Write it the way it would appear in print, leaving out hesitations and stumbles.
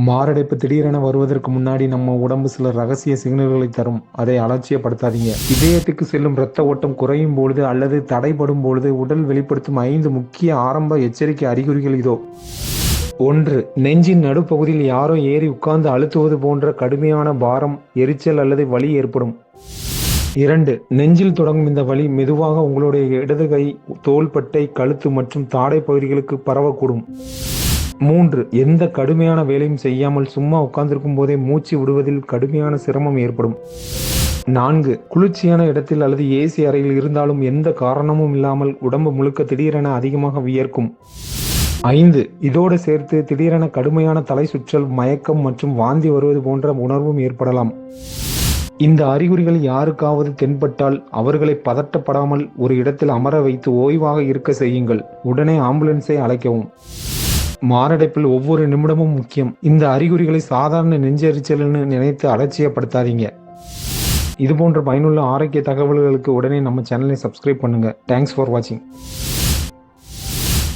மாரடைப்பு திடீரென வருவதற்கு முன்னாடி நம்ம உடம்பு சில ரகசிய சிக்னல்களை தரும். அதை அலட்சியப்படுத்தாதீங்க. இதயத்துக்கு செல்லும் இரத்த ஓட்டம் குறையும் பொழுது அல்லது தடைபடும் பொழுது உடல் வெளிப்படுத்தும் 5 முக்கிய ஆரம்ப எச்சரிக்கை அறிகுறிகள் இதோ. 1. நெஞ்சின் நடுப்பகுதியில் யாரோ ஏறி உட்கார்ந்து அழுத்துவது போன்ற கடுமையான பாரம், எரிச்சல் அல்லது வலி ஏற்படும். 2. நெஞ்சில் தொடங்கும் இந்த வலி மெதுவாக உங்களுடைய இடது கை, தோள்பட்டை, கழுத்து மற்றும் தாடை பகுதிகளுக்கு பரவக்கூடும். 3. எந்த கடுமையான வேலையும் செய்யாமல் சும்மா உட்கார்ந்திருக்கும் போதே மூச்சு விடுவதில் கடுமையான சிரமம் ஏற்படும். 4. குளிர்ச்சியான இடத்தில் அல்லது ஏசி அறையில் இருந்தாலும் எந்த காரணமும் இல்லாமல் உடம்பு முழுக்க திடீரென அதிகமாக வியர்க்கும். 5. இதோடு சேர்த்து திடீரென கடுமையான தலை சுற்றல், மயக்கம் மற்றும் வாந்தி வருவது போன்ற உணர்வும் ஏற்படலாம். இந்த அறிகுறிகள் யாருக்காவது தென்பட்டால் அவர்களை பதட்டப்படாமல் ஒரு இடத்தில் அமர வைத்து ஓய்வாக இருக்க செய்யுங்கள். உடனே ஆம்புலன்ஸை அழைக்கவும். மாரடைப்பில் ஒவ்வொரு நிமிடமும் முக்கியம். இந்த அறிகுறிகளை சாதாரண நெஞ்செரிச்சல்னு நினைத்து அலட்சியப்படுத்தாதீங்க. இதுபோன்ற பயனுள்ள ஆரோக்கிய தகவல்களுக்கு உடனே நம்ம சேனலை சப்ஸ்கிரைப் பண்ணுங்க. தேங்க்ஸ் ஃபார் வாட்சிங்.